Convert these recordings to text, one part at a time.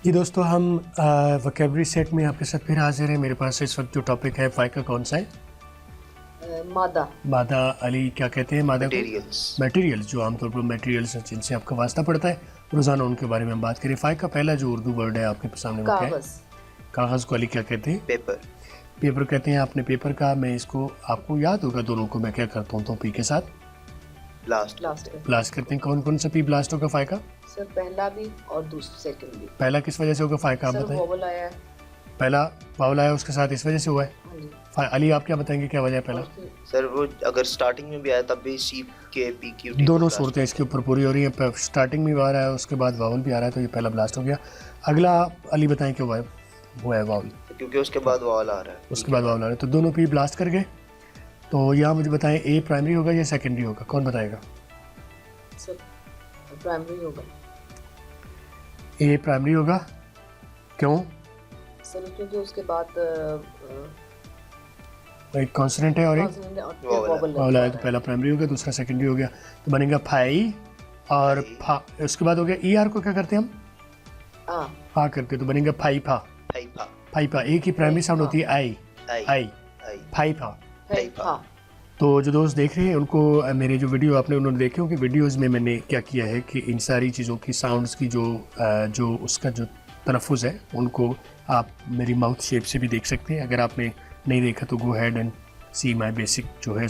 जी दोस्तों, हम vocabulary set में आपके साथ फिर हाजिर हैं। मेरे पास इस वक्त जो टॉपिक है फाइका कौन सा है? मादा। मादा। अली क्या कहते हैं मादा को? मटेरियल्स। मटेरियल्स, जो आमतौर पर मटेरियल्स हैं जिनसे आपका वास्ता पड़ता है रोज़ाना, उनके बारे में हम बात करें। फाइका पहला जो उर्दू वर्ड है आपके सामने वो क्या है? कागज। कागज़ को अली क्या कहते हैं? पेपर। पेपर कहते हैं। आपने पेपर का, मैं इसको, आपको याद होगा दोनों को मैं क्या करता हूँ तो पी के साथ ब्लास्ट। ब्लास्ट करते हैं। कौन कौन सा पी ब्लास्ट होगा फाइका? सर पहला भी और दूसरा सेकंड भी। पहला किस वजह से होगा फाइका, आप सर बताएं। वोवल आया है। पहला वावल आया उसके साथ, इस वजह से हुआ है। हाँ जी। अली आप क्या बताएंगे, क्या वजह है पहला? और फिर सर वो अगर स्टार्टिंग में भी आया तब भी सी के पी क्यू टी दोनों सूरतें इसके ऊपर पूरी हो रही है। स्टार्टिंग में भी आ रहा है, उसके बाद वावल भी आ रहा है, तो ये पहला ब्लास्ट हो गया। अगला अली बताएं क्यों हुआ है वावल? क्योंकि उसके बाद वावल आ रहा है। उसके बाद वावल आ रहा है, तो दोनों पी ब्लास्ट कर गए। तो यहाँ मुझे बताएं, ए प्राइमरी होगा या सेकेंडरी होगा, कौन बताएगा? सर प्राइमरी होगा। ए प्राइमरी होगा, क्यों? सर क्योंकि उसके बाद एक कॉन्सोनेंट है और एक consonant है और फिर वावल है। वोवल वावल है, तो पहला प्राइमरी हो गया, दूसरा सेकेंडरी हो गया, तो बनेगा फाई और फा। उसके बाद हो गया ई आर को क्या करते हैं हम? हाँ। फा करते हैं, तो बनेगा फाई फा। फाइफा। फाई फा। ए की प्राइमरी साउंड होती है आई, आई। आई आई। फाई फा। हाँ। तो जो दोस्त देख रहे हैं उनको मेरे जो वीडियो आपने उन्होंने देखे होंगे, वीडियोज़ में मैंने क्या किया है कि इन सारी चीज़ों की साउंड्स की जो उसका जो तलफ़ुज़ है उनको आप मेरी माउथ शेप से भी देख सकते हैं। अगर आपने नहीं देखा तो go ahead and see my basic जो है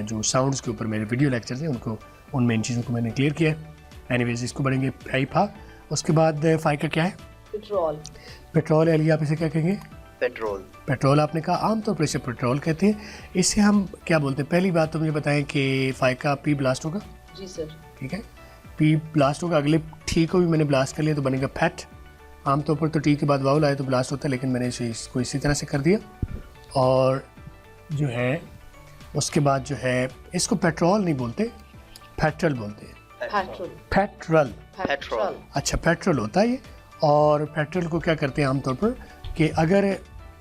जो साउंड्स के ऊपर मेरे वीडियो लेक्चर्स हैं, उनको उनमें इन चीज़ों को मैंने क्लियर किया है। एनीवेज, इसको बढ़ेंगे फाई फा। उसके बाद फाई का क्या है? पेट्रोल। पेट्रोल है। आप इसे क्या कहेंगे? पेट्रोल। पेट्रोल आपने कहा, आमतौर पर इसे पेट्रोल कहते हैं। इससे हम क्या बोलते हैं? पहली बात तो मुझे बताएं कि फाइका पी ब्लास्ट होगा। जी सर। ठीक है, पी ब्लास्ट होगा। अगले टी को भी मैंने ब्लास्ट कर लिया तो बनेगा फैट। आमतौर पर तो टी के बाद वाउल आए तो ब्लास्ट होता है, लेकिन मैंने इसको इसी तरह से कर दिया। और जो है उसके बाद जो है, इसको पेट्रोल नहीं बोलते, पेट्रोल बोलते हैं। पेट्रोल। पेट्रोल। पेट्रोल। अच्छा, पेट्रोल होता है ये। और पेट्रोल को क्या करते हैं आमतौर पर कि अगर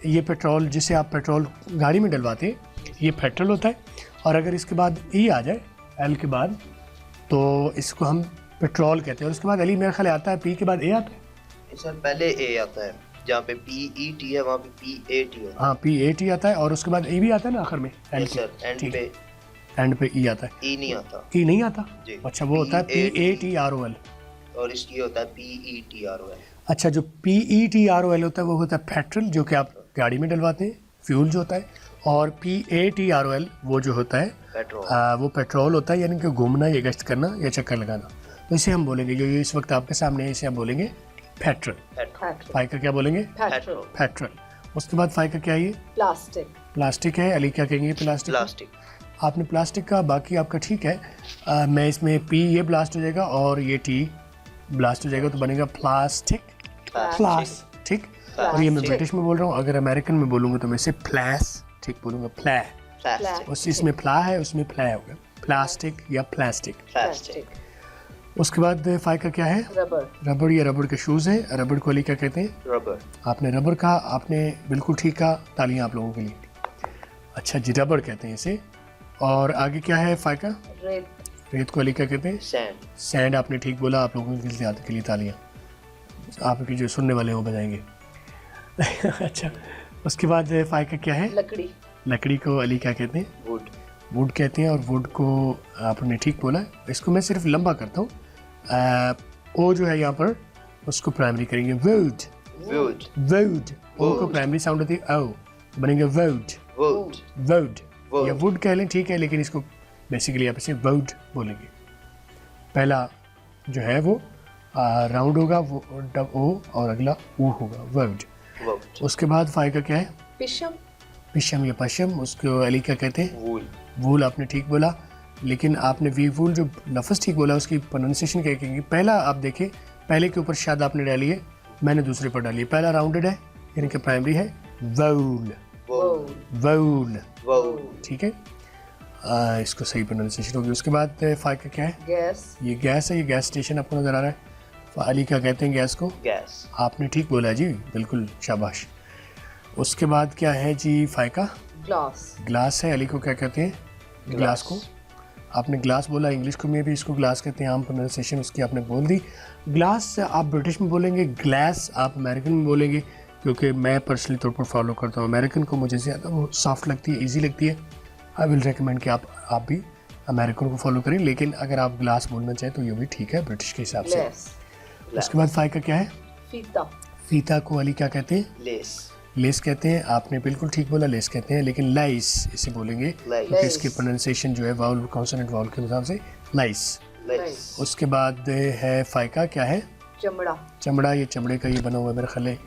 ये पेट्रोल जिसे आप पेट्रोल गाड़ी में डलवाते हैं ये पेट्रोल होता है, और अगर इसके बाद ई आ जाए एल के बाद तो इसको हम पेट्रोल कहते हैं। और उसके बाद अली मेरा ख्याल आता है पी के बाद ए आता है। सर पहले ए आता है, जहाँ पे पी ई टी है वहाँ पे पी ए टी होता है। हाँ, पी ए टी आता है, और उसके बाद ए भी आता है ना आखिर में एंड यस सर, एंड पे एंड पे ई आता है। ई नहीं आता। ई नहीं आता? जी। अच्छा, वो होता है P A T R O L. और इसकी होता है P E T R O L. अच्छा, जो P E T R O L होता है वो होता है पेट्रोल, जो कि आप गाड़ी में डलवाते हैं, फ्यूल जो होता है। और P A T R O L वो जो होता है पेट्रोल। वो पेट्रोल होता है, यानी कि घूमना या गश्त करना या चक्कर लगाना। तो इसे हम बोलेंगे, जो ये इस वक्त आपके सामने है, इसे हम बोलेंगे पेट्रोल। पेट्रोल। फाई का क्या बोलेंगे? पेट्रोल। पेट्रोल। उसके बाद फाई का क्या है? ये प्लास्टिक। प्लास्टिक है। अली क्या कहेंगे? प्लास्टिक। प्लास्टिक। आपने प्लास्टिक का, बाकी आपका ठीक है। मैं इसमें पी ये ब्लास्ट हो जाएगा और ये टी ब्लास्ट हो जाएगा, तो बनेगा प्लास्टिक। प्लास्टिक। और ये मैं प्लास्टिक। ब्रिटिश में बोल रहा हूँ, अगर अमेरिकन में बोलूँगा तो मैं इसे प्लास्टिक बोलूँगा। प्लास्टिक। उस इसमें प्ला है, उसमें प्ला होगा, प्लास्टिक या प्लास्टिक। प्लास्टिक। उसके बाद फाई का क्या है? रबर। रबड़ या रबड़ के शूज़ हैं। रबड़ को अली क्या कहते हैं? रबर। आपने रबर कहा, आपने बिल्कुल ठीक कहा, तालियां आप लोगों के लिए। अच्छा जी, रबड़ कहते हैं इसे। और आगे क्या है फाई का? रेत। रेत को अली क्या कहते हैं? सैंड। सैंड। आपने ठीक बोला, आप लोगों के लिए तालियां। आपके जो सुनने वाले हैं वो बजाएंगे। अच्छा, उसके बाद फाई का क्या है? लकड़ी। लकड़ी को अली क्या कहते हैं? वुड। वुड कहते हैं। और वुड को आपने ठीक बोला। इसको मैं सिर्फ लंबा करता हूँ। ओ जो है यहाँ पर उसको प्राइमरी करेंगे, वुड। वुड। वुड। ओ को प्राइमरी साउंड होती है ओ, बनेंगे वुड। वुड। Would Wood. या वुड कह लें, ठीक है, लेकिन इसको बेसिकली आप इसे वुड बोलेंगे। पहला जो है वो राउंड होगा, वो डब ओ, और अगला ऊ होगा, वुड। वुड। उसके बाद फाई का क्या है? पिशम। पिशम या पशम। उसको अली क्या कहते हैं? वूल। वूल। आपने ठीक बोला, लेकिन आपने वी वूल जो लफ्ज़ ठीक बोला उसकी प्रोनाउंसिएशन क्या कहेंगे? पहला आप देखें, पहले के ऊपर शायद आपने डाली है, मैंने दूसरे पर डाली है। पहला राउंडेड है यानी कि प्राइमरी है, वूल। वूल। वूल। वूल। ठीक है, इसको सही प्रोनाउंसिएशन होगी। उसके बाद फाई का क्या है? गैस। ये गैस है। ये गैस स्टेशन आपको नज़र आ रहा है। अली क्या कहते हैं गैस को? गैस। आपने ठीक बोला जी, बिल्कुल, शाबाश। उसके बाद क्या है जी फाई का? ग्लास। ग्लास है। अली को क्या कहते हैं? ग्लास को आपने ग्लास बोला, इंग्लिश को में भी इसको ग्लास कहते हैं, आम प्रोनाउंसिएशन उसकी आपने बोल दी। ग्लास आप ब्रिटिश में बोलेंगे, ग्लास आप अमेरिकन में बोलेंगे, क्योंकि मैं पर्सनली तौर पर फॉलो करता हूँ अमेरिकन को, मुझे ज़्यादा वो सॉफ्ट लगती है, ईजी लगती है। आई विल रिकमेंड कि आप भी अमेरिकन को फॉलो करें, लेकिन अगर आप ग्लास बोलना चाहें तो ये भी ठीक है ब्रिटिश के हिसाब से। Glass. उसके बाद फाइका क्या है? फीता. फीता को अली क्या कहते हैं? लेस। लेस कहते हैं। आपने बिल्कुल ठीक बोला, लेस कहते हैं, लेकिन लाइस इसे बोलेंगे क्योंकि इसकी प्रोनाउंसिएशन जो है वाउल कॉन्सोनेंट वाउल के हिसाब से लाइस। लेस। उसके बाद है फाइका क्या है? चमड़ा. चमड़ा, ये चमड़े का ये बना हुआ है मेरे ख्याल है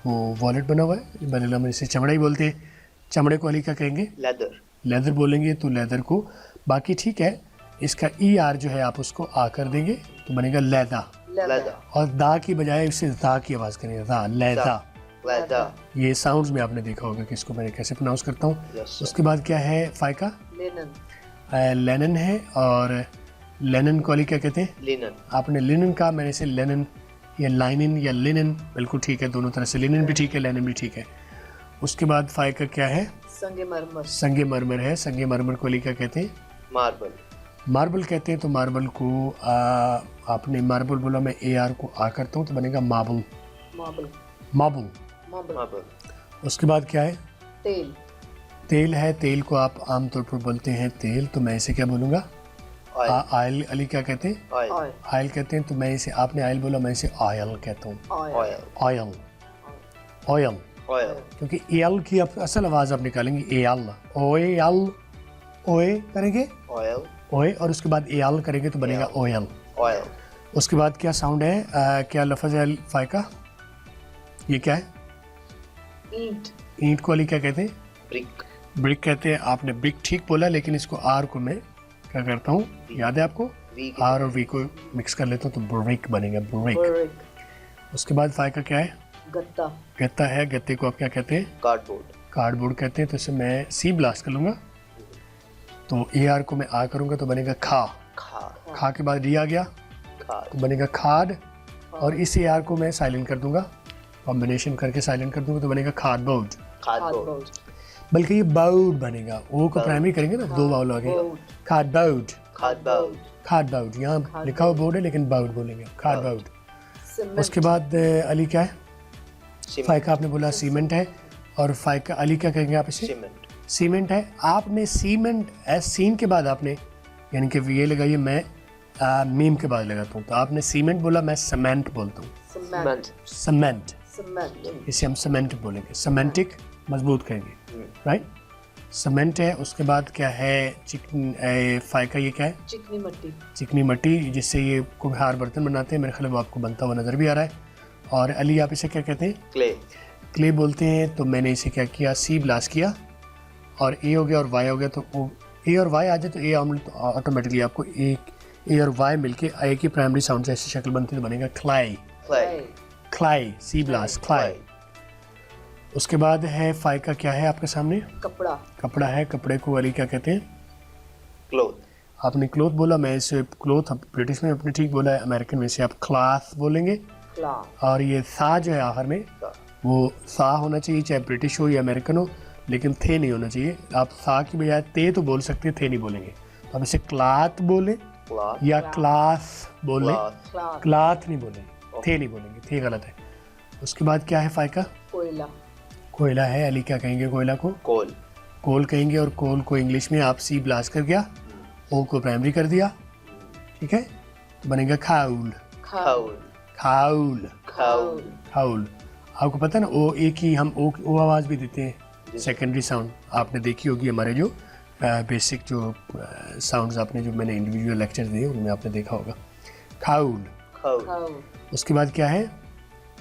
वो वॉलेट बना हुआ है, बरेला में इसे चमड़ा ही बोलते हैं। चमड़े को अली क्या कहेंगे? लेदर। लेदर बोलेंगे, तो लेदर को बाकी ठीक है। इसका ई आर जो है आप उसको आ कर देंगे तो बनेगा लैदा, लेदर। और दा की बजाय इससे दा की आवाज़ करेंगे, दा, लैदा। लेदर। ये साउंड्स में आपने देखा होगा कि इसको मैं कैसे प्रोनाउंस करता हूँ। Yes, sir. उसके बाद क्या है फाइका? लेनन. लेनन है, और लेनन को अली क्या कहते हैं? लिनन। आपने लिनन कहा, मैंने से लेनन या लाइनन या लिनन, बिल्कुल ठीक है, दोनों तरह से लिनन भी ठीक है, लेनन भी ठीक है। उसके बाद फाइका क्या है? संगमरमर. संगे मरमर है। संगे मरमर को अली क्या कहते हैं? मार्बल। मार्बल कहते हैं। तो मार्बल को आपने मार्बल बोला, मैं ए आर को आ करता हूँ तो बनेगा marble. Marble. Marble. Marble. Marble. उसके बाद क्या है? तेल. तेल है। तेल को आप आमतौर पर बोलते हैं तेल, तो मैं इसे क्या बोलूँगा? ऑयल। आयल अली क्या कहते हैं? ऑयल। ऑयल. आयल कहते हैं, तो मैं इसे, आपने आयल बोला, मैं इसे आयल कहता हूँ। Oil. Oil. Oil, oil, oil. क्योंकि एल की आप असल आवाज़ आप निकालेंगे एल, ओए एल, ओए करेंगे, ऑयल। ओए, और उसके बाद एल करेंगे तो बनेगा ओयल। ऑयल। उसके बाद क्या साउंड है? क्या लफ्ज़ है फाइका? ये क्या है? ईंट. ईंट को अली क्या कहते हैं? ब्रिक। ब्रिक कहते हैं। आपने ब्रिक ठीक बोला, लेकिन इसको आर को मैं क्या करता हूँ, याद है आपको? वी। आर और वी को मिक्स कर लेता हूँ तो ब्रिक बनेगा, ब्रिक। ब्रिक. उसके बाद फाइका क्या है? गत्ता. गत्ता है। गत्ते को आप क्या कहते हैं? कार्डबोर्ड। कार्डबोर्ड कहते हैं। तो इसे मैं सी ब्लास्ट कर लूँगा, तो ए आर को मैं आ करूँगा तो बनेगा खा। खा। खा के बाद डी आ गया खाद। तो बनेगा खाद, और इस ए आर को मैं साइलेंट कर दूंगा, कॉम्बिनेशन करके साइलेंट कर दूंगा तो बनेगा खादबोर्ड। कार्डबोर्ड। बल्कि ये बाउड बनेगा, ओ को प्राइमरी करेंगे ना, दो वाउल आगे, खादबाउड। खादबाउड। खादबाउड, यहाँ लिखा हुआ बोर्ड है लेकिन बाउड बोलेंगे, खादबाउड। सीमेंट. उसके बाद अली क्या है? सीमेंट। फाइका आपने बोला सीमेंट है, और फाइका अली क्या कहेंगे आप इसे? सीमेंट। सीमेंट है। आपने सीमेंट एस सीन के बाद आपने, यानी कि ये लगाइए, मैं मीम के बाद लगाता हूँ, तो आपने सीमेंट बोला, मैं सीमेंट बोलता हूँ, सीमेंट. सीमेंट। सीमेंट. इसे हम सीमेंट बोलेंगे, सीमेंटिक, मजबूत कहेंगे, राइट? सीमेंट है। उसके बाद क्या है? चिकन फाइका, ये क्या है? चिकनी मिट्टी. चिकनी मट्टी, जिससे ये कुम्हार बर्तन बनाते हैं, मेरे ख्याल में वो आपको बनता हुआ नज़र भी आ रहा है। और अली आप इसे क्या कहते हैं? क्ले। क्ले बोलते हैं। तो मैंने इसे क्या किया, सी ब्लास्ट किया, और ए हो गया और वाई हो गया, तो ए और वाई आ जाए तो ए ऑटोमेटिकली आपको ए और वाई मिलके ए की प्राइमरी साउंड से ऐसी शक्ल बनती है तो बनेगा क्लाई। क्ले। क्लाई, सी ब्लास्ट, क्लाई। उसके बाद है फाइका क्या है आपके सामने? कपड़ा. कपड़ा है। कपड़े को अली क्या कहते हैं? क्लोथ। आपने क्लोथ बोला, मैं इसे क्लोथ, ब्रिटिश में आपने ठीक बोला है, अमेरिकन में से आप क्लॉथ बोलेंगे। क्लॉथ. और ये सा जो है आखिर में, वो सा होना चाहिए, चाहे ब्रिटिश हो या अमेरिकन हो, लेकिन थे नहीं होना चाहिए। आप सा की बजाय ते तो बोल सकते हैं, थे नहीं बोलेंगे। तो आप इसे क्लॉथ बोले क्लॉथ। या क्लास बोले, क्लॉथ। क्लॉथ नहीं बोलेंगे, थे नहीं बोलेंगे, थे गलत है। उसके बाद क्या है फाइका? कोयला. कोयला है। अली क्या कहेंगे कोयला को? कोल। कोल कहेंगे, और कोल को इंग्लिश में आप सी ब्लास्ट कर गया, ओ को प्राइमरी कर दिया, ठीक है, तो बनेगा खाउल। खाउल। खाउल, खाउल। खाउल। आपको पता है ना, ओ एक ही हम ओ आवाज़ भी देते हैं, सेकेंडरी साउंड आपने देखी होगी, हमारे जो बेसिक जो साउंड्स आपने, जो मैंने इंडिविजुअल लेक्चर दिए उनमें आपने देखा होगा, खाउल। खाउल। खाउल. उसके बाद क्या है?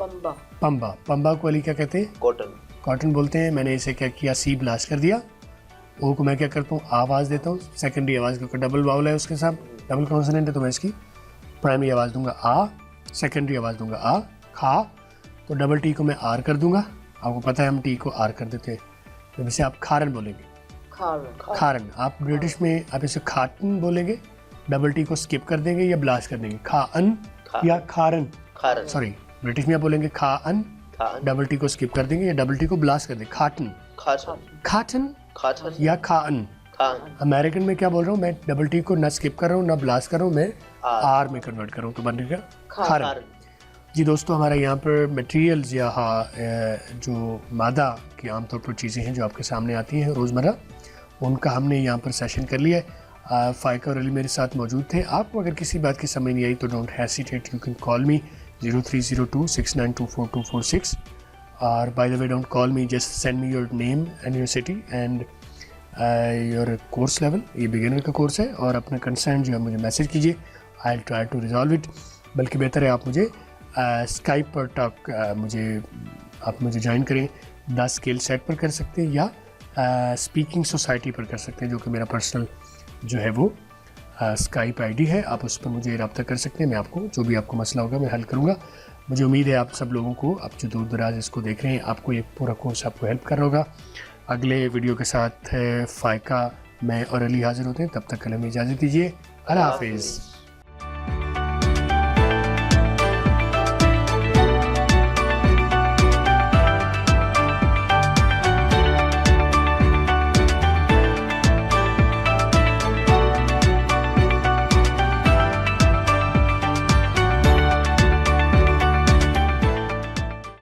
पंबा. पंबा। पंबा को अली क्या कहते हैं? कॉटन। कॉटन बोलते हैं। मैंने इसे क्या किया, सी ब्लास्ट कर दिया, ओ को मैं क्या करता हूँ, आवाज़ देता हूँ, सेकेंडरी आवाज़, क्योंकि डबल वाउल है उसके साथ, डबल कॉन्सोनेंट है, तो मैं इसकी प्राइमरी आवाज़ दूंगा आ, सेकेंडरी आवाज़ दूंगा आ, खा, तो डबल टी को मैं आर कर दूंगा। आपको पता है हम टी को आर कर देते हैं, तो इसे आप खारन बोलेंगे। खारन. खारन। आप ब्रिटिश में आप इसे खाटन बोलेंगे, डबल टी को स्किप कर देंगे या ब्लास्ट कर देंगे, खाअन या खारन, खारन। सॉरी, ब्रिटिश में आप बोलेंगे खाअन, खान। डबल टी को स्किप कर देंगे या डबल टी को ब्लास्ट कर देंगे, खाटन। खाटन। खाटन खाटन। या खाअन, खान अमेरिकन में क्या बोल रहा हूँ मैं, डबल टी को ना स्किप कर रहा हूँ ना ब्लास्ट कर रहा हूँ, मैं आर में कन्वर्ट कर रहा हूँ, तो बनेगा खारन। खारन जी दोस्तों, हमारे यहाँ पर मटेरियल्स या जो मादा की आमतौर पर चीज़ें हैं जो आपके सामने आती हैं रोज़मर्रा, उनका हमने यहाँ पर सेशन कर लिया है। फ़ाइका और अली मेरे साथ मौजूद थे। आपको अगर किसी बात की समझ नहीं आई तो don't hesitate, you can call me 030269242246 और by the way don't call me, just send me your name and your city and your course level. ये बिगिनर का कोर्स है और अपना कंसर्न जो है मुझे मैसेज कीजिए, I will try to resolve it. बल्कि बेहतर है आप मुझे स्काइप पर टॉक आप मुझे ज्वाइन करें, 10 स्किल सेट पर कर सकते हैं या स्पीकिंग सोसाइटी पर कर सकते हैं, जो कि मेरा पर्सनल जो है वो स्काइप आईडी है। आप उस पर मुझे रब्ता कर सकते हैं, मैं आपको जो भी आपको मसला होगा मैं हल करूँगा। मुझे उम्मीद है आप सब लोगों को, आप जो दूर दराज इसको देख रहे हैं, आपको ये पूरा कोर्स आपको हेल्प कर रहा होगा। अगले वीडियो के साथ फ़ाइका, मैं और अली हाजिर होते हैं। तब तक के लिए हमें इजाज़त दीजिए। अल्लाह हाफिज़।